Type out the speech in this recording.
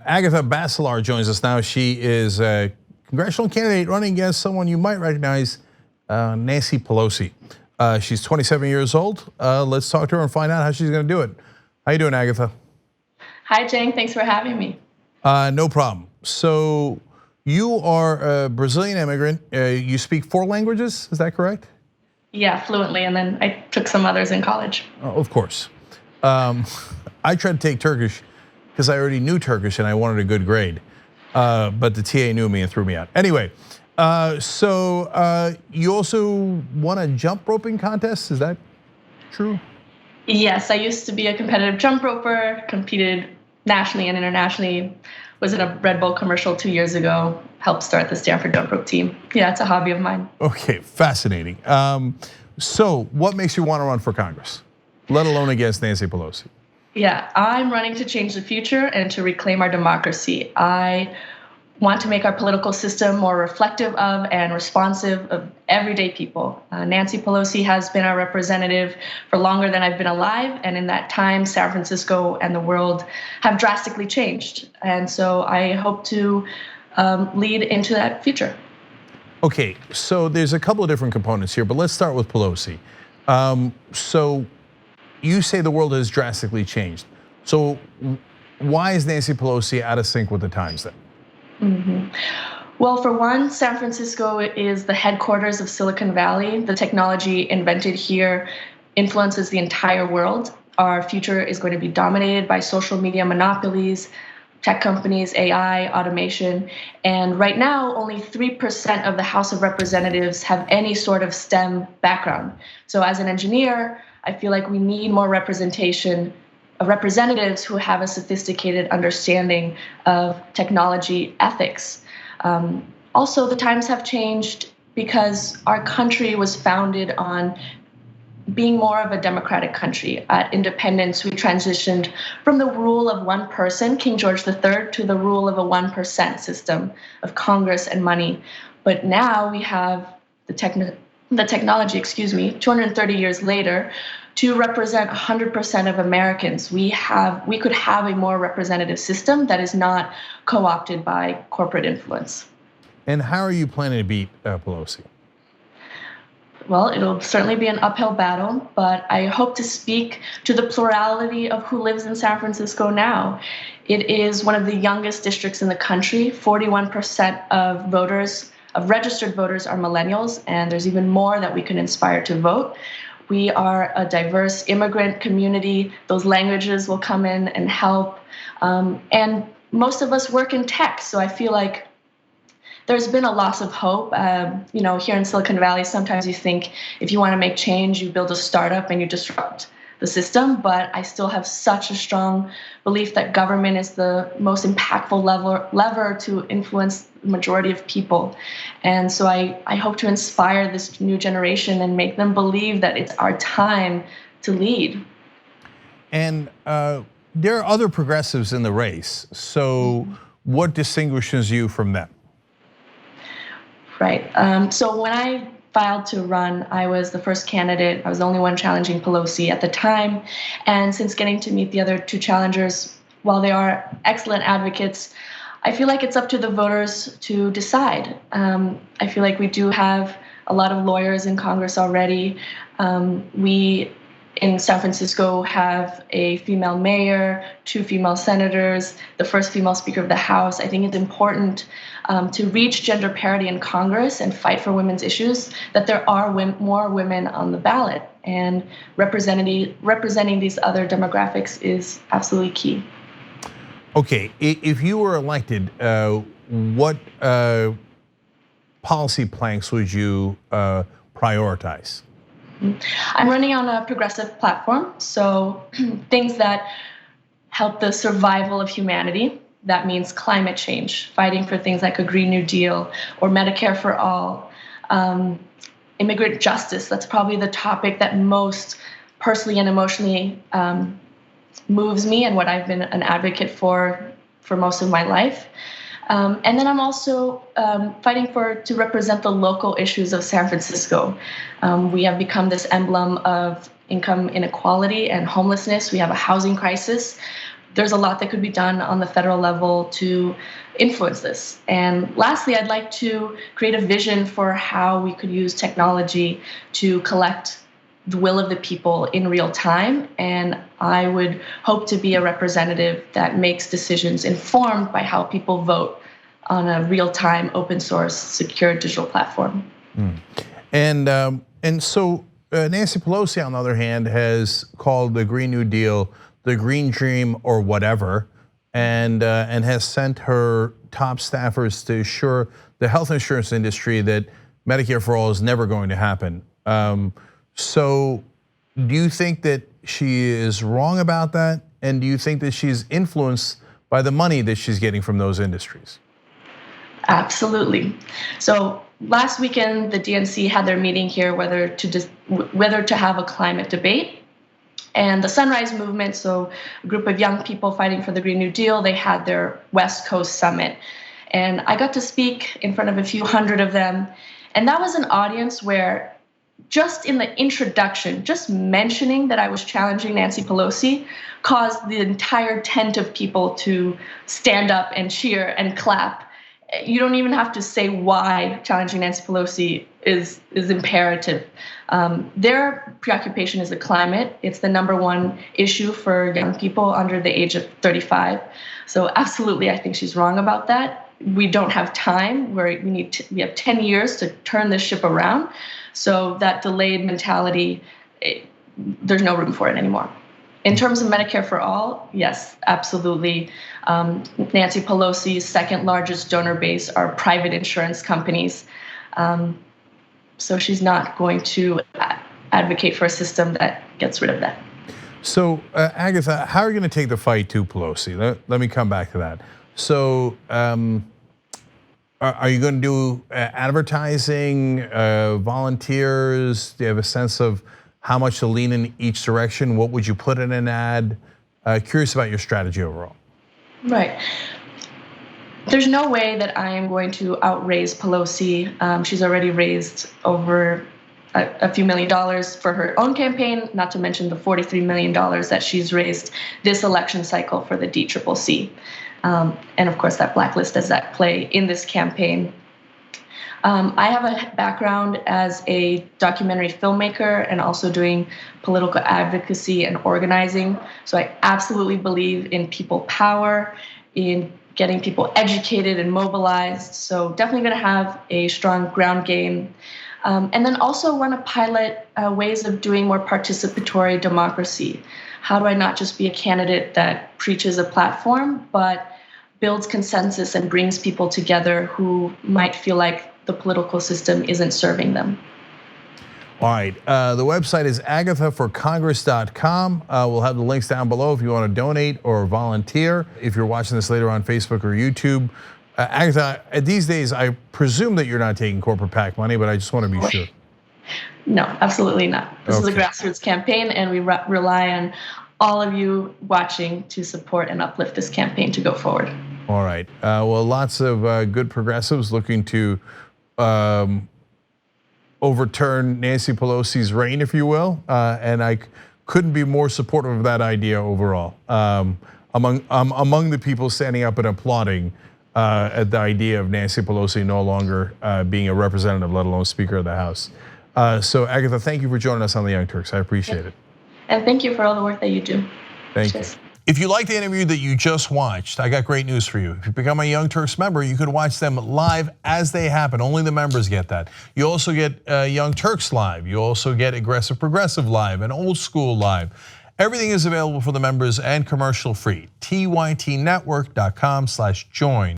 Agatha Bacelar joins us now. She is a congressional candidate running against someone you might recognize, Nancy Pelosi. She's 27 years old. Let's talk to her and find out how she's going to do it. How you doing, Agatha? Hi, Cenk. Thanks for having me. No problem. So you are a Brazilian immigrant. You speak 4 languages, is that correct? Yeah, fluently, and then I took some others in college. Oh, of course. I tried to take Turkish because I already knew Turkish and I wanted a good grade. But the TA knew me and threw me out. Anyway, so you also won a jump roping contest, is that true? Yes, I used to be a competitive jump roper, competed nationally and internationally, was in a Red Bull commercial 2 years ago, helped start the Stanford jump rope team. Yeah, it's a hobby of mine. Okay, fascinating. So what makes you want to run for Congress, let alone against Nancy Pelosi? Yeah, I'm running to change the future and to reclaim our democracy. I want to make our political system more reflective of and responsive of everyday people. Nancy Pelosi has been our representative for longer than I've been alive, and in that time, San Francisco and the world have drastically changed. And so I hope to lead into that future. Okay, so there's a couple of different components here, but let's start with Pelosi. So you say the world has drastically changed. So why is Nancy Pelosi out of sync with the times then? Well, for one, San Francisco is the headquarters of Silicon Valley. The technology invented here influences the entire world. Our future is going to be dominated by social media monopolies, tech companies, AI, automation. And right now, only 3% of the House of Representatives have any sort of STEM background. So as an engineer, I feel like we need more representation of representatives who have a sophisticated understanding of technology ethics. Also, the times have changed because our country was founded on being more of a democratic country. At independence, we transitioned from the rule of one person, King George III, to the rule of a 1% system of Congress and money. But now we have the technology, 230 years later, to represent 100% of Americans. We could have a more representative system that is not co-opted by corporate influence. And how are you planning to beat Pelosi? Well, it'll certainly be an uphill battle, but I hope to speak to the plurality of who lives in San Francisco now. It is one of the youngest districts in the country. 41% of registered voters are millennials, and there's even more that we can inspire to vote. We are a diverse immigrant community. Those languages will come in and help. And most of us work in tech, so I feel like there's been a loss of hope. Here in Silicon Valley, sometimes you think if you want to make change, you build a startup and you disrupt the system. But I still have such a strong belief that government is the most impactful lever to influence the majority of people. And so I hope to inspire this new generation and make them believe that it's our time to lead. And there are other progressives in the race. So what distinguishes you from them? Right. So when I filed to run, I was the first candidate. I was the only one challenging Pelosi at the time. And since getting to meet the other 2 challengers, while they are excellent advocates, I feel like it's up to the voters to decide. I feel like we do have a lot of lawyers in Congress already. We in San Francisco have a female mayor, 2 female senators, the first female Speaker of the House. I think it's important to reach gender parity in Congress and fight for women's issues, that there are more women on the ballot. And representing these other demographics is absolutely key. Okay, if you were elected, what policy planks would you prioritize? I'm running on a progressive platform, so things that help the survival of humanity. That means climate change, fighting for things like a Green New Deal or Medicare for all. Immigrant justice, that's probably the topic that most personally and emotionally moves me and what I've been an advocate for most of my life. And then I'm also fighting to represent the local issues of San Francisco. We have become this emblem of income inequality and homelessness. We have a housing crisis. there's a lot that could be done on the federal level to influence this. And lastly, I'd like to create a vision for how we could use technology to collect the will of the people in real time. And I would hope to be a representative that makes decisions informed by how people vote on a real-time, open source, secure digital platform. And so Nancy Pelosi, on the other hand, has called the Green New Deal the Green Dream or whatever, and has sent her top staffers to assure the health insurance industry that Medicare for all is never going to happen. So do you think that she is wrong about that? And do you think that she's influenced by the money that she's getting from those industries? Absolutely. So last weekend, the DNC had their meeting here whether to have a climate debate. And the Sunrise Movement, so a group of young people fighting for the Green New Deal, they had their West Coast Summit. And I got to speak in front of a few hundred of them. And that was an audience where just in the introduction, just mentioning that I was challenging Nancy Pelosi caused the entire tent of people to stand up and cheer and clap. You don't even have to say why challenging Nancy Pelosi is imperative. Their preoccupation is the climate. It's the #1 issue for young people under the age of 35. So absolutely, I think she's wrong about that. We don't have time. We have 10 years to turn this ship around. So that delayed mentality, there's no room for it anymore. In terms of Medicare for all, yes, absolutely. Nancy Pelosi's second largest donor base are private insurance companies. So she's not going to advocate for a system that gets rid of that. So Agatha, how are you going to take the fight to Pelosi? Let me come back to that. So are you going to do advertising, volunteers? Do you have a sense of how much to lean in each direction? What would you put in an ad? Curious about your strategy overall. Right. There's no way that I am going to outraise Pelosi. She's already raised over a few $1 million for her own campaign, not to mention the $43 million that she's raised this election cycle for the DCCC. And of course, that blacklist is at play in this campaign. I have a background as a documentary filmmaker and also doing political advocacy and organizing. So I absolutely believe in people power, in getting people educated and mobilized. So definitely going to have a strong ground game. And then also want to pilot ways of doing more participatory democracy. How do I not just be a candidate that preaches a platform, but builds consensus and brings people together who might feel like the political system isn't serving them? All right, the website is agathaforcongress.com. We'll have the links down below if you want to donate or volunteer. If you're watching this later on Facebook or YouTube. Agatha, these days, I presume that you're not taking corporate PAC money, but I just want to be sure. No, absolutely not. This is a grassroots campaign, and we rely on all of you watching to support and uplift this campaign to go forward. All right, well, lots of good progressives looking to overturn Nancy Pelosi's reign, if you will, and I couldn't be more supportive of that idea overall. Among the people standing up and applauding at the idea of Nancy Pelosi no longer being a representative, let alone Speaker of the House. So Agatha, thank you for joining us on the Young Turks. I appreciate it. And thank you for all the work that you do. Thank you. If you like the interview that you just watched, I got great news for you. If you become a Young Turks member, you can watch them live as they happen. Only the members get that. You also get Young Turks live. You also get Aggressive Progressive live and Old School live. Everything is available for the members and commercial free. tytnetwork.com/join.